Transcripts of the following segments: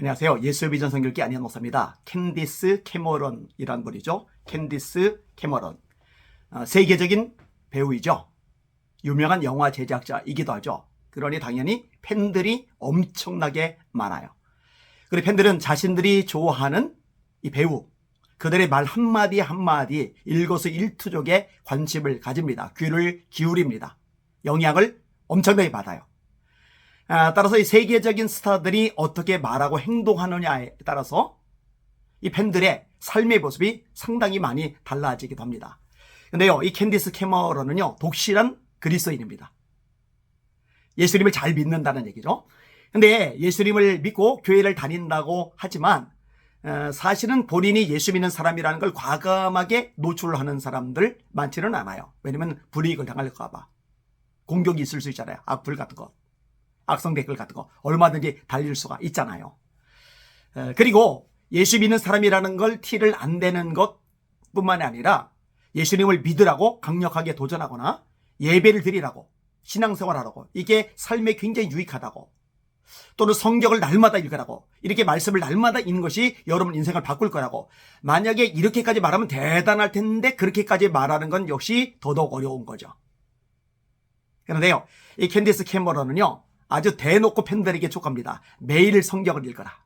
안녕하세요. 예수의 비전 선교기 안현 목사입니다. 캔디스 캐머런이라는 분이죠. 캔디스 캐머런. 세계적인 배우이죠. 유명한 영화 제작자이기도 하죠. 그러니 당연히 팬들이 엄청나게 많아요. 그리고 팬들은 자신들이 좋아하는 이 배우, 그들의 말 한마디 한마디 일거수일투족에 관심을 가집니다. 귀를 기울입니다. 영향을 엄청나게 받아요. 따라서 이 세계적인 스타들이 어떻게 말하고 행동하느냐에 따라서 이 팬들의 삶의 모습이 상당히 많이 달라지기도 합니다. 근데요, 이 캔디스 캐머런은요, 독실한 그리스도인입니다. 예수님을 잘 믿는다는 얘기죠. 근데 예수님을 믿고 교회를 다닌다고 하지만 사실은 본인이 예수 믿는 사람이라는 걸 과감하게 노출하는 사람들 많지는 않아요. 왜냐면 불이익을 당할까 봐. 공격이 있을 수 있잖아요. 악플 같은 거, 악성 댓글 같은 거 얼마든지 달릴 수가 있잖아요. 그리고 예수 믿는 사람이라는 걸 티를 안 내는 것뿐만이 아니라 예수님을 믿으라고 강력하게 도전하거나 예배를 드리라고 신앙생활하라고 이게 삶에 굉장히 유익하다고 또는 성경을 날마다 읽으라고 이렇게 말씀을 날마다 읽는 것이 여러분 인생을 바꿀 거라고 만약에 이렇게까지 말하면 대단할 텐데 그렇게까지 말하는 건 역시 더더욱 어려운 거죠. 그런데요, 이 캔디스 캐머런은요 아주 대놓고 팬들에게 촉합니다. 매일 성경을 읽어라.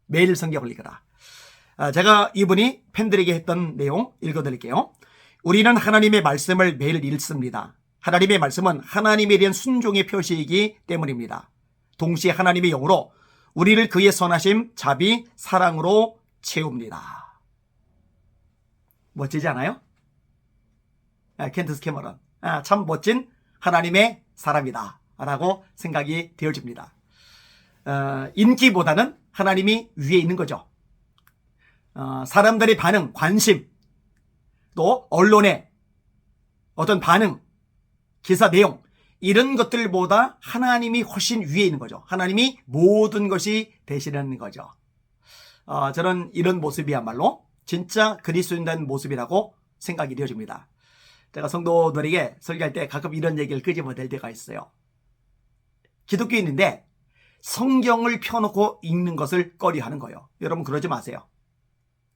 매일 성경을 읽어라. 제가 이분이 팬들에게 했던 내용 읽어드릴게요. 우리는 하나님의 말씀을 매일 읽습니다. 하나님의 말씀은 하나님에 대한 순종의 표시이기 때문입니다. 동시에 하나님의 영으로 우리를 그의 선하심, 자비, 사랑으로 채웁니다. 멋지지 않아요? 캔디스 캐머런. 참 멋진 하나님의 사람이다 라고 생각이 되어집니다. 인기보다는 하나님이 위에 있는 거죠. 사람들의 반응, 관심, 또 언론의 어떤 반응, 기사 내용 이런 것들보다 하나님이 훨씬 위에 있는 거죠. 하나님이 모든 것이 되시는 거죠. 저는 이런 모습이야말로 진짜 그리스도인된 모습이라고 생각이 되어집니다. 제가 성도들에게 설교할 때 가끔 이런 얘기를 끄집어낼 때가 있어요. 기독교인인데 성경을 펴놓고 읽는 것을 꺼려하는 거예요. 여러분 그러지 마세요.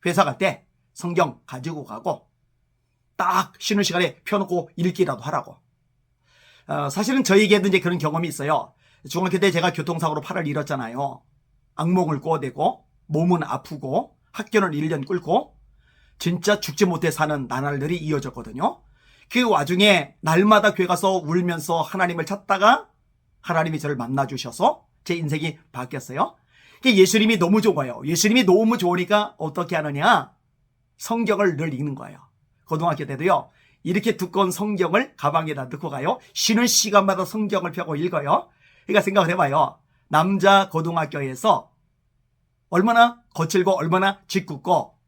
회사 갈 때 성경 가지고 가고 딱 쉬는 시간에 펴놓고 읽기라도 하라고. 사실은 저에게도 이제 그런 경험이 있어요. 중학교 때 제가 교통사고로 팔을 잃었잖아요. 악몽을 꿔대고 몸은 아프고 학교는 1년 꿇고 진짜 죽지 못해 사는 나날들이 이어졌거든요. 그 와중에 날마다 교회 가서 울면서 하나님을 찾다가 하나님이 저를 만나주셔서 제 인생이 바뀌었어요. 예수님이 너무 좋아요. 예수님이 너무 좋으니까 어떻게 하느냐? 성경을 늘 읽는 거예요. 고등학교 때도요. 이렇게 두꺼운 성경을 가방에다 넣고 가요. 쉬는 시간마다 성경을 펴고 읽어요. 그러니까 생각을 해봐요. 남자 고등학교에서 얼마나 거칠고 얼마나 짓궂고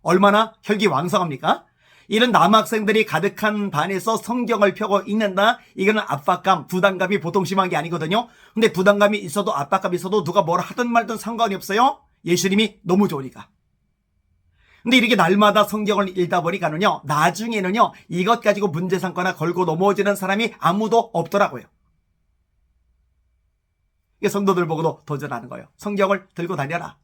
얼마나 혈기왕성합니까? 이런 남학생들이 가득한 반에서 성경을 펴고 읽는다? 이거는 압박감, 부담감이 보통 심한 게 아니거든요. 근데 부담감이 있어도 압박감이 있어도 누가 뭐라 하든 말든 상관이 없어요. 예수님이 너무 좋으니까. 근데 이렇게 날마다 성경을 읽다 보니까는요, 나중에는요, 이것 가지고 문제 삼거나 걸고 넘어지는 사람이 아무도 없더라고요. 이게 성도들 보고도 도전하는 거예요. 성경을 들고 다녀라.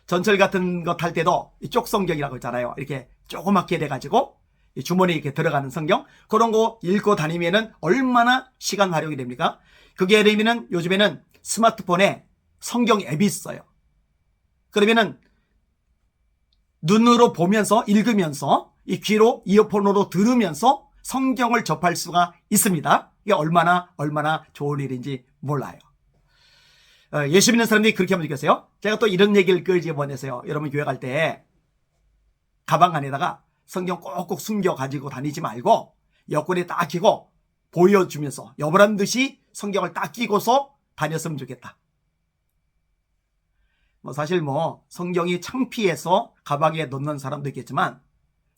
전철 같은 거 탈 때도 쪽 성경이라고 있잖아요. 이렇게 조그맣게 돼가지고 주머니에 이렇게 들어가는 성경 그런 거 읽고 다니면은 얼마나 시간 활용이 됩니까? 그게 되면은 요즘에는 스마트폰에 성경 앱이 있어요. 그러면은 눈으로 보면서 읽으면서 이 귀로 이어폰으로 들으면서 성경을 접할 수가 있습니다. 이게 얼마나 좋은 일인지 몰라요. 예수 믿는 사람들이 그렇게 하면 좋겠어요? 제가 또 이런 얘기를 끄집어내세요. 여러분 교회 갈 때 가방 안에다가 성경 꼭꼭 숨겨 가지고 다니지 말고 옆구리에 딱 끼고 보여주면서 여보란 듯이 성경을 딱 끼고서 다녔으면 좋겠다. 사실 성경이 창피해서 가방에 넣는 사람도 있겠지만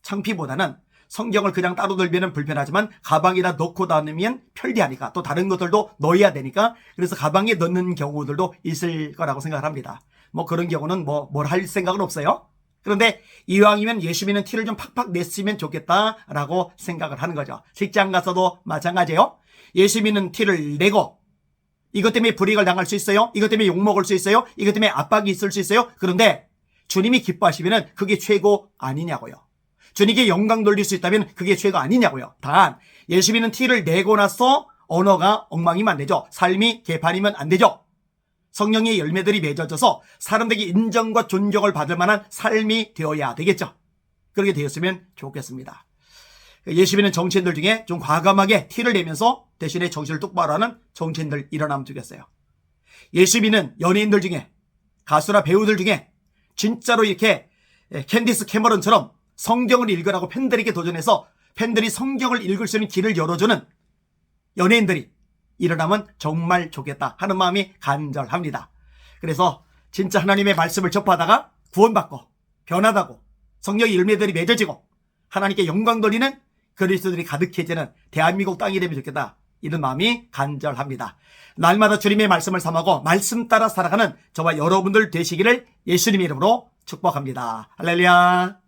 창피보다는 성경을 그냥 따로 들면 불편하지만 가방에다 넣고 다니면 편리하니까 또 다른 것들도 넣어야 되니까 그래서 가방에 넣는 경우들도 있을 거라고 생각을 합니다. 그런 경우는 뭘 할 생각은 없어요. 그런데 이왕이면 예수 믿는 티를 좀 팍팍 냈으면 좋겠다라고 생각을 하는 거죠. 직장 가서도 마찬가지예요. 예수 믿는 티를 내고 이것 때문에 불이익을 당할 수 있어요. 이것 때문에 욕먹을 수 있어요. 이것 때문에 압박이 있을 수 있어요. 그런데 주님이 기뻐하시면 그게 최고 아니냐고요. 주님께 영광 돌릴 수 있다면 그게 최고 아니냐고요. 단 예수 믿는 티를 내고 나서 언어가 엉망이면 안 되죠. 삶이 개판이면 안 되죠. 성령의 열매들이 맺어져서 사람들에게 인정과 존경을 받을 만한 삶이 되어야 되겠죠. 그렇게 되었으면 좋겠습니다. 예수 믿는 정치인들 중에 좀 과감하게 티를 내면서 대신에 정신을 똑바로 하는 정치인들 일어나면 좋겠어요. 예수 믿는 연예인들 중에, 가수나 배우들 중에 진짜로 이렇게 캔디스 캐머런처럼 성경을 읽으라고 팬들에게 도전해서 팬들이 성경을 읽을 수 있는 길을 열어주는 연예인들이 일어나면 정말 좋겠다 하는 마음이 간절합니다. 그래서 진짜 하나님의 말씀을 접하다가 구원받고 변화하고 성령의 열매들이 맺어지고 하나님께 영광 돌리는 그리스도들이 가득해지는 대한민국 땅이 되면 좋겠다, 이런 마음이 간절합니다. 날마다 주님의 말씀을 삼하고 말씀 따라 살아가는 저와 여러분들 되시기를 예수님의 이름으로 축복합니다. 할렐루야.